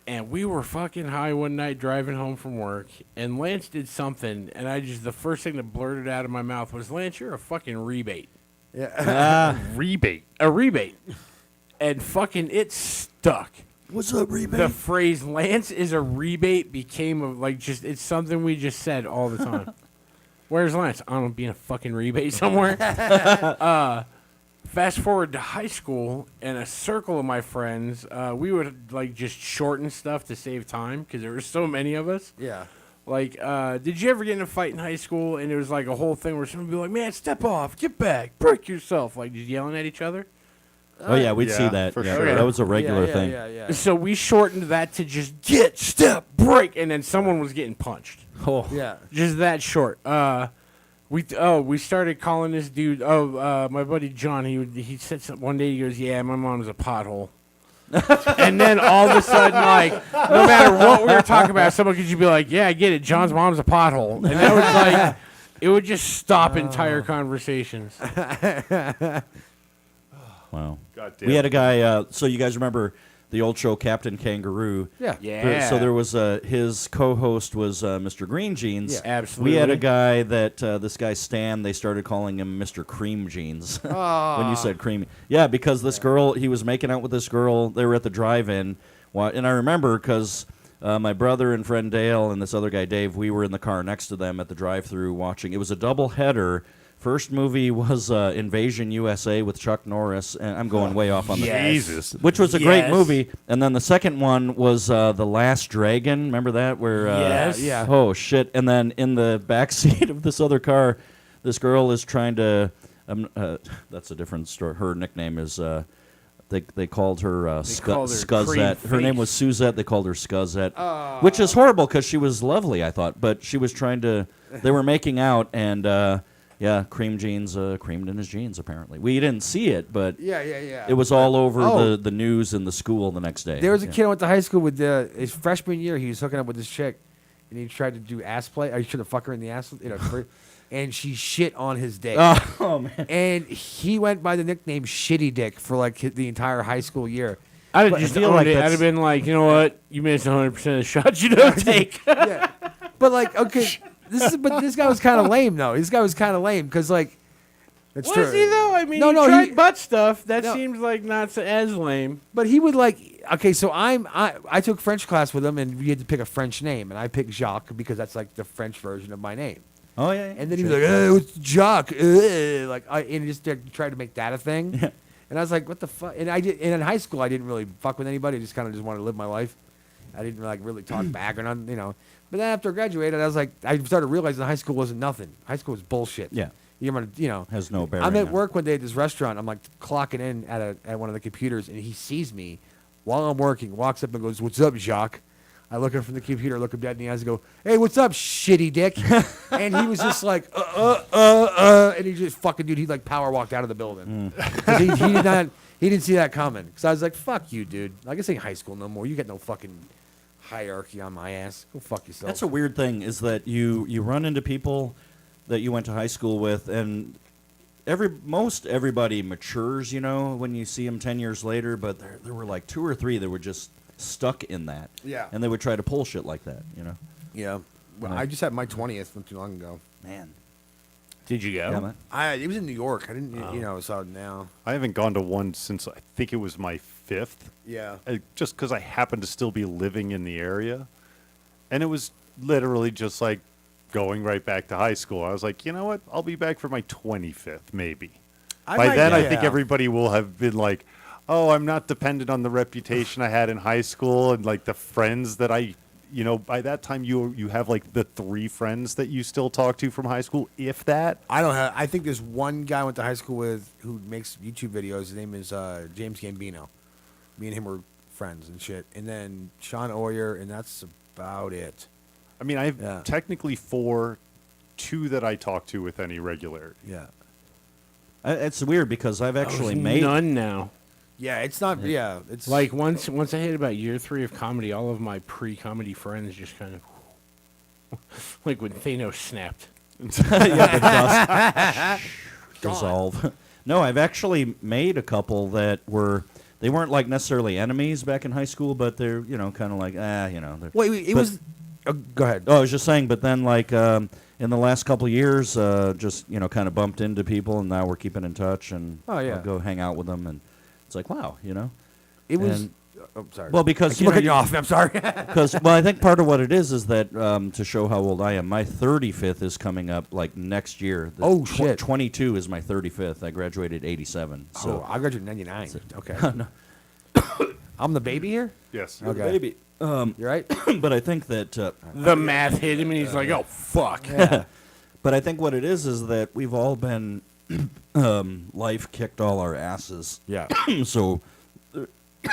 And we were fucking high one night driving home from work, and Lance did something, and the first thing that blurted out of my mouth was, "Lance, you're a fucking rebate." Yeah. Rebate. A rebate. And fucking it stuck. What's up, rebate? The phrase "Lance is a rebate" became it's something we just said all the time. Where's Lance? I don't know, being a fucking rebate somewhere. Fast forward to high school, and a circle of my friends, we would like just shorten stuff to save time because there were so many of us. Yeah. Like, did you ever get in a fight in high school and it was like a whole thing where someone would be like, "Man, step off, get back, break yourself," like just yelling at each other? Oh yeah, we'd see Yeah, that. for Yeah, sure. That was a regular yeah, thing. Yeah. So we shortened that to just get, step, break, and then someone was getting punched. Oh. Yeah. Just that short. We started calling this dude. My buddy John. He said something one day. He goes, "Yeah, my mom's a pothole." And then all of a sudden, like, no matter what we were talking about, someone could just be like, "Yeah, I get it. John's mom's a pothole," and that was like, it would just stop entire conversations. Wow. God damn. We had a guy. So you guys remember the old show Captain Kangaroo? Yeah. Yeah. So there was his co-host was Mr. Green Jeans. Yeah. Absolutely. We had a guy that this guy Stan. They started calling him Mr. Cream Jeans when you said creamy. Yeah, because this girl, he was making out with this girl. They were at the drive-in, and I remember because my brother and friend Dale and this other guy Dave, we were in the car next to them at the drive-through watching. It was a double header. First movie was Invasion USA with Chuck Norris, and I'm going way off on the Jesus. which was a great Yes. movie. And then the second one was The Last Dragon. Remember that? Where Yes. Yeah. Oh shit! And then in the back seat of this other car, this girl is trying to. That's a different story. Her nickname is. They called her called her Scuzzette. Cream Her name Face. was Suzette. They called her Scuzzette, which is horrible because she was lovely, I thought. But she was trying to. They were making out, and yeah, Cream Jeans creamed in his jeans. Apparently, we didn't see it, but Yeah. it was all over Oh. the news in the school the next day. There was a Yeah. kid I went to high school with. His freshman year, he was hooking up with this chick, and he tried to do ass play. Or he tried to fuck her in the ass, and she shit on his dick. Oh man. And he went by the nickname Shitty Dick for like the entire high school year. I'd have But just I feel owned like it. I'd that's- have been like, you know what? You missed 100% of the shots you don't take. Yeah. But like, okay, this guy was kind of lame though. This guy was kind of lame because like, that's Was true. he though? I mean, No, he no, tried he- butt stuff. That No. seems like not so as lame. But he would like okay, so I took French class with him, and we had to pick a French name, and I picked Jacques because that's like the French version of my name. Oh yeah. And then he was like, "It's Jacques," and he just tried to make that a thing. Yeah. And I was like, "What the fuck?" And and in high school, I didn't really fuck with anybody. I just kind of just wanted to live my life. I didn't like really talk back or nothing, you know. But then after I graduated, I was like, I started realizing high school wasn't nothing. High school was bullshit. Yeah. You know, Has no bearing. I'm at on- work one day at this restaurant. I'm like clocking in at one of the computers, and he sees me while I'm working, walks up and goes, "What's up, Jacques?" I look up from the computer, look him dead in the eyes, and go, "Hey, what's up, shitty dick?" And he was just like, and he just fucking dude. He like power walked out of the building. 'Cause he did not. He didn't see that coming. Because I was like, "Fuck you, dude. Like, this ain't high school no more. You got no fucking hierarchy on my ass. Go fuck yourself." That's a weird thing is that you run into people that you went to high school with, and most everybody matures, you know, when you see them 10 years later. But there were like 2 or 3 that were just stuck in that. Yeah. And they would try to pull shit like that, you know. Yeah. Well, Right. I just had my 20th not too long ago. Man. Did you go? Yeah, man. It was in New York. I didn't, you know, so now. I haven't gone to one since I think it was my 5th. Yeah. Just because I happened to still be living in the area. And it was literally just like going right back to high school. I was like, you know what? I'll be back for my 25th, maybe. By then, I think everybody will have been like, oh, I'm not dependent on the reputation I had in high school and like the friends that by that time you have like the 3 friends that you still talk to from high school, if that. I think there's one guy I went to high school with who makes YouTube videos. His name is James Gambino. Me and him were friends and shit. And then Sean Oyer, and that's about it. I mean, I have technically 4, 2 that I talk to with any regularity. Yeah. It's weird because I've actually made none now. Yeah, it's not. Yeah, it's Like once I hit about year 3 of comedy, all of my pre-comedy friends just kind of like when Thanos snapped. dissolve. No, I've actually made a couple that they weren't like necessarily enemies back in high school, but they're kind of like they're, Wait, it was. Go ahead. Oh, I was just saying, but then like in the last couple of years, just kind of bumped into people, and now we're keeping in touch, and Oh, yeah. I'll go hang out with them, and it's like wow, It was. And- I'm sorry. Well, because I keep cutting you off. I'm sorry. because I think part of what it is that to show how old I am, my 35th is coming up like next year. Oh, shit. 22 is my 35th. I graduated '87. So I graduated in '99. Okay. no, I'm the baby here. Yes. Okay. baby. You're right. But I think that. The math hit him, and he's like, "Oh fuck." Yeah. But I think what it is that we've all been life kicked all our asses. Yeah. So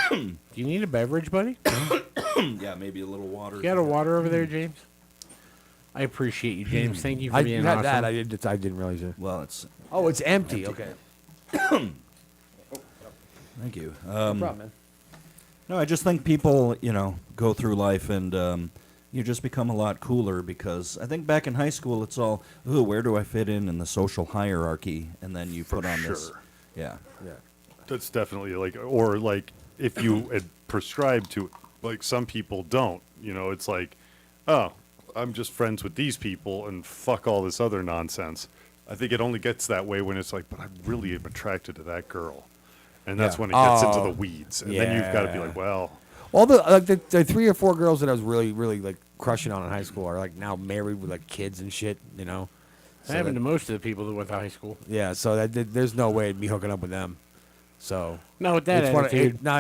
Do you need a beverage, buddy? yeah, maybe a little water. You got a water over there, James? I appreciate you, James. Thank you for I being had awesome. that. I didn't realize it. Well, it's Oh, it's empty. Okay. thank you. No problem, man. No, I just think people, go through life and you just become a lot cooler because I think back in high school it's all, ooh, where do I fit in the social hierarchy? And then you put on this. sure. Yeah. Yeah. That's definitely or if you had prescribed to it, like some people don't, it's like, oh, I'm just friends with these people and fuck all this other nonsense. I think it only gets that way when it's like, but I really am attracted to that girl. And that's Yeah. when it gets into Oh, the weeds. And then you've got to be yeah. like, well, All the 3 or 4 girls that I was really, really like crushing on in high school are like now married with like kids and shit. That So happened to most of the people that went to high school. Yeah. So there's no way of me hooking up with them. So No, with that it's one of- attitude. no,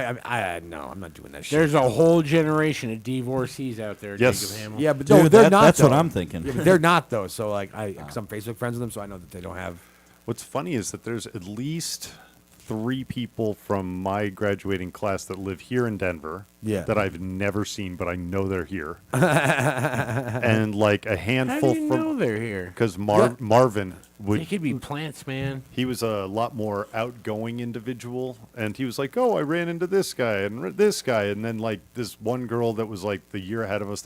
I'm not doing that shit. There's a whole generation of divorcees out there, Yes. Jacob Hamill. Yeah, but Dude, no, they're not. that's what though. I'm thinking. Yeah, but they're not though. So like, cause I'm Facebook friends with them, so I know that they don't have. what's funny is that there's at least 3 people from my graduating class that live here in Denver Yeah. that I've never seen, but I know they're here. And like a How handful do you from know they're here? because Yeah. Marvin They would. could be plants, man. He was a lot more outgoing individual, and he was like, "Oh, I ran into this guy and this guy," and then like this one girl that was like the year ahead of us.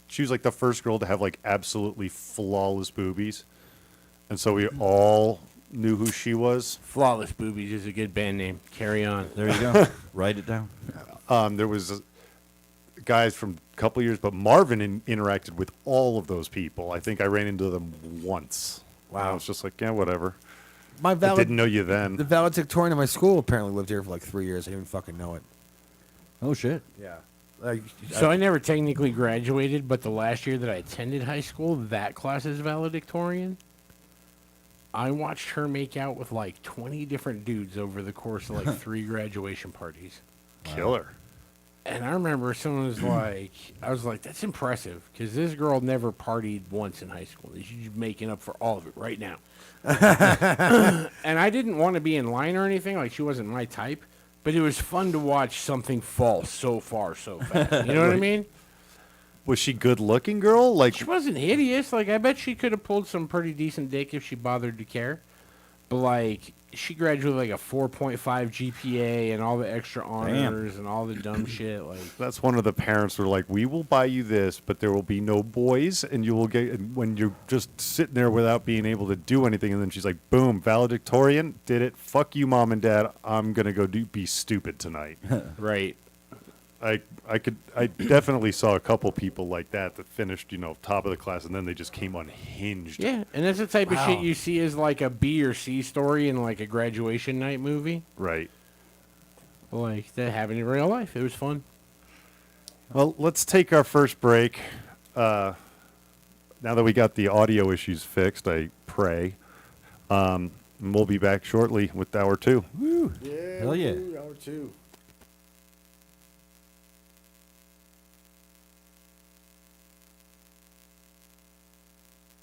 She was like the first girl to have like absolutely flawless boobies, and so we all knew who she was. Flawless Boobies is a good band name. Carry on. There you go. Write it down. There was guys from a couple years, but Marvin interacted with all of those people. I think I ran into them once. Wow. And I was just like, yeah, whatever. My I didn't know you then. the valedictorian in my school apparently lived here for like 3 years. I didn't even fucking know it. Oh shit. Yeah. Like, So I never technically graduated, but the last year that I attended high school, that class is valedictorian. I watched her make out with like 20 different dudes over the course of like 3 graduation parties. Killer. And I remember someone was like, I was like, that's impressive, because this girl never partied once in high school. She's making up for all of it right now. And I didn't want to be in line or anything. Like, she wasn't my type. But it was fun to watch something fall so far, so fast. You know what I mean? Was she good looking, girl? Like, She wasn't hideous. Like, I bet she could have pulled some pretty decent dick if she bothered to care. But, like, she graduated with, like, a 4.5 GPA and all the extra honors and all the dumb shit. Like, that's one of the parents who are like, we will buy you this, but there will be no boys, and you will get, and when you're just sitting there without being able to do anything, and then she's like, boom, valedictorian, did it, fuck you, mom and dad, I'm going to go be stupid tonight. right. I definitely saw a couple people like that finished, top of the class, and then they just came unhinged. Yeah, and that's the type of shit you see as, like, a B or C story in, like, a graduation night movie. Right. Like, that happened in real life. It was fun. Well, let's take our first break. Now that we got the audio issues fixed, I pray. And we'll be back shortly with hour 2. yeah. Hell yeah. Hour 2.